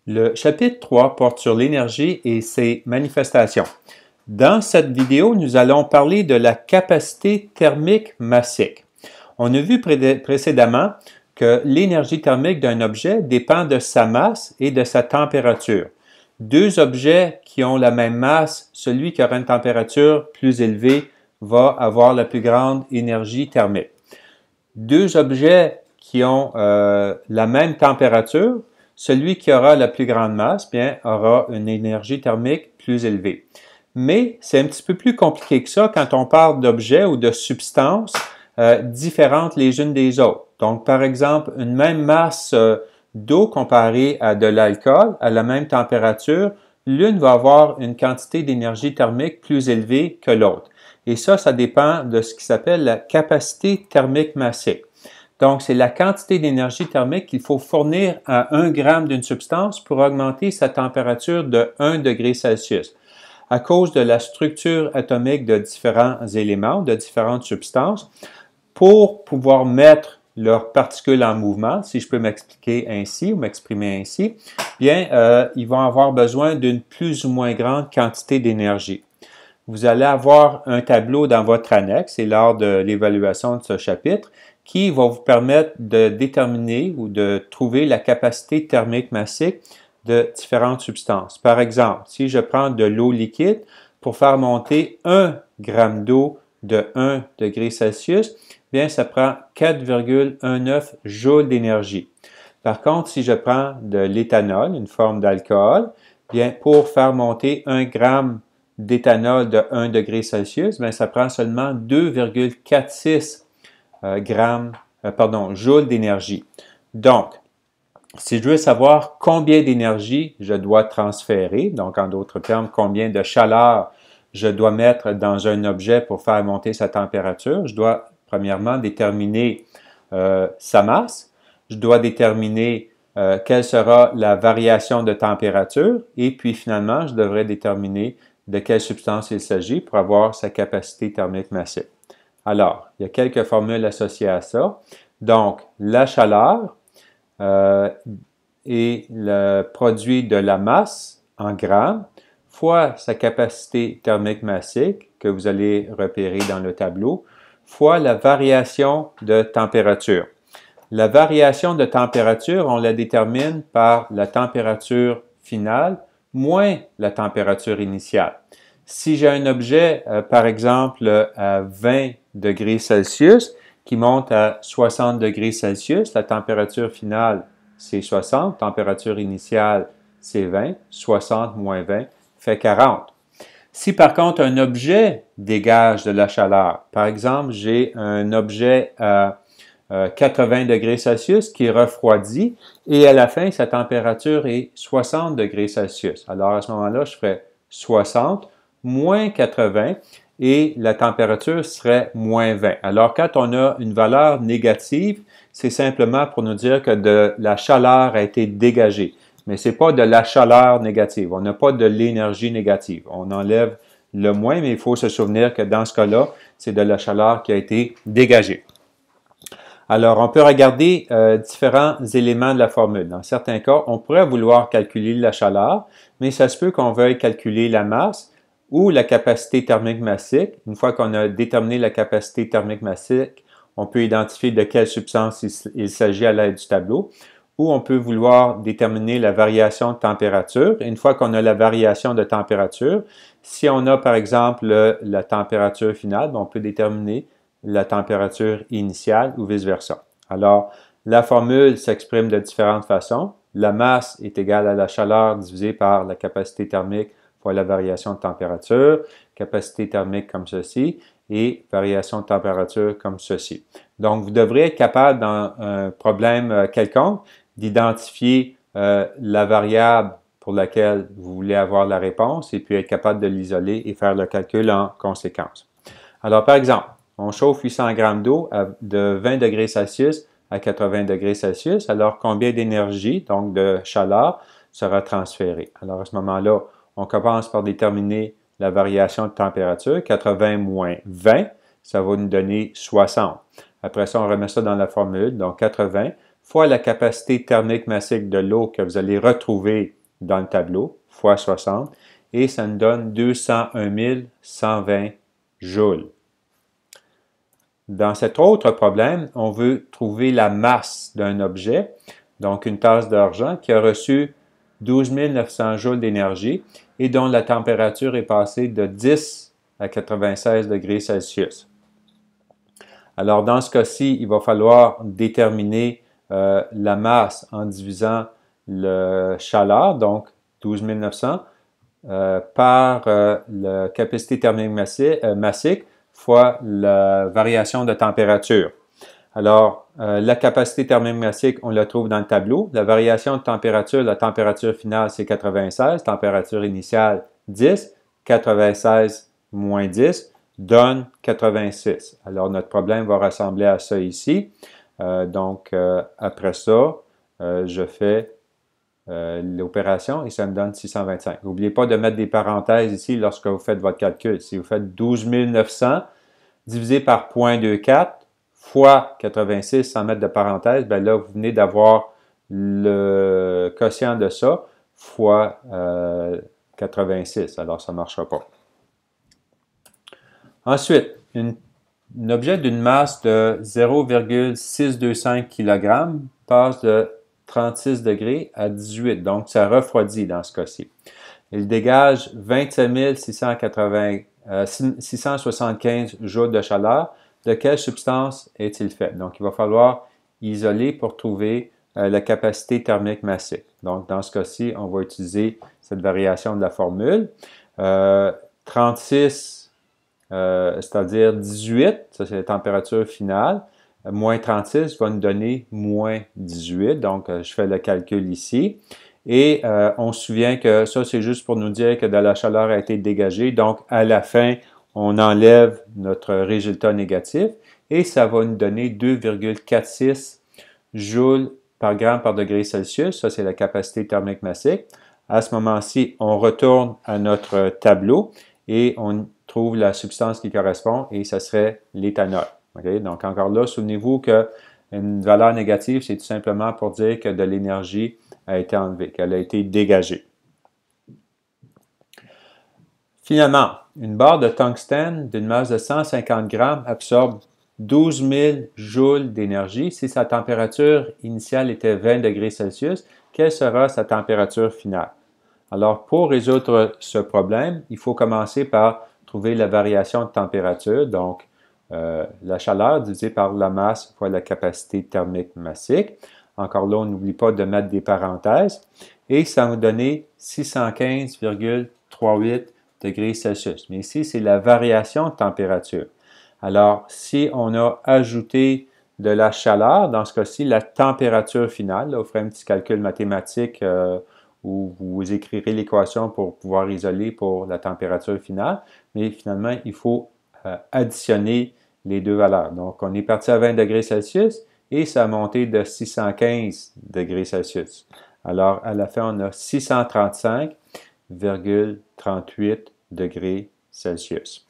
Le chapitre 3 porte sur l'énergie et ses manifestations. Dans cette vidéo, nous allons parler de la capacité thermique massique. On a vu précédemment que l'énergie thermique d'un objet dépend de sa masse et de sa température. Deux objets qui ont la même masse, celui qui aura une température plus élevée va avoir la plus grande énergie thermique. Deux objets qui ont la même température, celui qui aura la plus grande masse, bien, aura une énergie thermique plus élevée. Mais c'est un petit peu plus compliqué que ça quand on parle d'objets ou de substances différentes les unes des autres. Donc, par exemple, une même masse d'eau comparée à de l'alcool à la même température, l'une va avoir une quantité d'énergie thermique plus élevée que l'autre. Et ça dépend de ce qui s'appelle la capacité thermique massique. Donc, c'est la quantité d'énergie thermique qu'il faut fournir à 1 gramme d'une substance pour augmenter sa température de 1 degré Celsius. À cause de la structure atomique de différents éléments, de différentes substances, pour pouvoir mettre leurs particules en mouvement, si je peux m'expliquer ainsi ou m'exprimer ainsi, bien, ils vont avoir besoin d'une plus ou moins grande quantité d'énergie. Vous allez avoir un tableau dans votre annexe et lors de l'évaluation de ce chapitre qui va vous permettre de déterminer ou de trouver la capacité thermique massique de différentes substances. Par exemple, si je prends de l'eau liquide, pour faire monter 1 gramme d'eau de 1 degré Celsius, bien, ça prend 4,19 joules d'énergie. Par contre, si je prends de l'éthanol, une forme d'alcool, bien, pour faire monter 1 gramme d'éthanol de 1 degré Celsius, bien, ça prend seulement 2,46 joules d'énergie. Donc, si je veux savoir combien d'énergie je dois transférer, donc en d'autres termes, combien de chaleur je dois mettre dans un objet pour faire monter sa température, je dois premièrement déterminer sa masse, je dois déterminer quelle sera la variation de température et puis finalement, je devrais déterminer de quelle substance il s'agit pour avoir sa capacité thermique massique. Alors, il y a quelques formules associées à ça. Donc, la chaleur est le produit de la masse en grammes fois sa capacité thermique massique que vous allez repérer dans le tableau, fois la variation de température. La variation de température, on la détermine par la température finale moins la température initiale. Si j'ai un objet, par exemple, à 20 degrés Celsius, qui monte à 60 degrés Celsius, la température finale, c'est 60, température initiale, c'est 20, 60 moins 20 fait 40. Si par contre un objet dégage de la chaleur, par exemple, j'ai un objet à 80 degrés Celsius qui est refroidi et à la fin, sa température est 60 degrés Celsius. Alors à ce moment-là, je ferai 60 moins 80 et la température serait moins 20. Alors quand on a une valeur négative, c'est simplement pour nous dire que de la chaleur a été dégagée. Mais ce n'est pas de la chaleur négative. On n'a pas de l'énergie négative. On enlève le moins, mais il faut se souvenir que dans ce cas-là, c'est de la chaleur qui a été dégagée. Alors, on peut regarder différents éléments de la formule. Dans certains cas, on pourrait vouloir calculer la chaleur, mais ça se peut qu'on veuille calculer la masse ou la capacité thermique massique. Une fois qu'on a déterminé la capacité thermique massique, on peut identifier de quelle substance il s'agit à l'aide du tableau. Ou on peut vouloir déterminer la variation de température. Une fois qu'on a la variation de température, si on a par exemple la température finale, on peut déterminer la température initiale ou vice-versa. Alors, la formule s'exprime de différentes façons. La masse est égale à la chaleur divisée par la capacité thermique fois la variation de température, capacité thermique comme ceci et variation de température comme ceci. Donc, vous devrez être capable dans un problème quelconque d'identifier la variable pour laquelle vous voulez avoir la réponse et puis être capable de l'isoler et faire le calcul en conséquence. Alors, par exemple, on chauffe 800 grammes d'eau de 20 degrés Celsius à 80 degrés Celsius. Alors, combien d'énergie, donc de chaleur, sera transférée? Alors, à ce moment-là, on commence par déterminer la variation de température. 80 moins 20, ça va nous donner 60. Après ça, on remet ça dans la formule. Donc, 80 fois la capacité thermique massique de l'eau que vous allez retrouver dans le tableau, fois 60, et ça nous donne 201 120 joules. Dans cet autre problème, on veut trouver la masse d'un objet, donc une tasse d'argent qui a reçu 12 900 joules d'énergie et dont la température est passée de 10 à 96 degrés Celsius. Alors, dans ce cas-ci, il va falloir déterminer la masse en divisant le chaleur, donc 12 900, par la capacité thermique massique fois la variation de température. Alors, la capacité thermique massique, on la trouve dans le tableau. La variation de température, la température finale, c'est 96. Température initiale, 10. 96 moins 10 donne 86. Alors, notre problème va ressembler à ça ici. Après ça, je fais l'opération et ça me donne 625. N'oubliez pas de mettre des parenthèses ici lorsque vous faites votre calcul. Si vous faites 12 900 divisé par 0.24 fois 86 sans mettre de parenthèse, bien là, vous venez d'avoir le quotient de ça fois 86. Alors, ça ne marchera pas. Ensuite, un objet d'une masse de 0,625 kg passe de 36 degrés à 18, donc ça refroidit dans ce cas-ci. Il dégage 27 675 joules de chaleur. De quelle substance est-il fait? Donc, il va falloir isoler pour trouver la capacité thermique massique. Donc, dans ce cas-ci, on va utiliser cette variation de la formule. 36, c'est-à-dire 18, ça c'est la température finale. Moins 36 va nous donner moins 18. Donc, je fais le calcul ici. Et on se souvient que ça, c'est juste pour nous dire que de la chaleur a été dégagée. Donc, à la fin, on enlève notre résultat négatif et ça va nous donner 2,46 joules par gramme par degré Celsius. Ça, c'est la capacité thermique massique. À ce moment-ci, on retourne à notre tableau et on trouve la substance qui correspond et ça serait l'éthanol. Okay? Donc, encore là, souvenez-vous qu'une valeur négative, c'est tout simplement pour dire que de l'énergie a été enlevée, qu'elle a été dégagée. Finalement, une barre de tungstène d'une masse de 150 grammes absorbe 12 000 joules d'énergie. Si sa température initiale était 20 degrés Celsius, quelle sera sa température finale? Alors, pour résoudre ce problème, il faut commencer par trouver la variation de température, donc la chaleur divisée par la masse fois la capacité thermique massique. Encore là, on n'oublie pas de mettre des parenthèses. Et ça va nous donner 615,38 degrés Celsius. Mais ici, c'est la variation de température. Alors, si on a ajouté de la chaleur, dans ce cas-ci, la température finale, là, vous ferez un petit calcul mathématique où vous écrirez l'équation pour pouvoir isoler pour la température finale. Mais finalement, il faut additionner les deux valeurs. Donc, on est parti à 20 degrés Celsius et ça a monté de 615 degrés Celsius. Alors, à la fin, on a 635,38 degrés Celsius.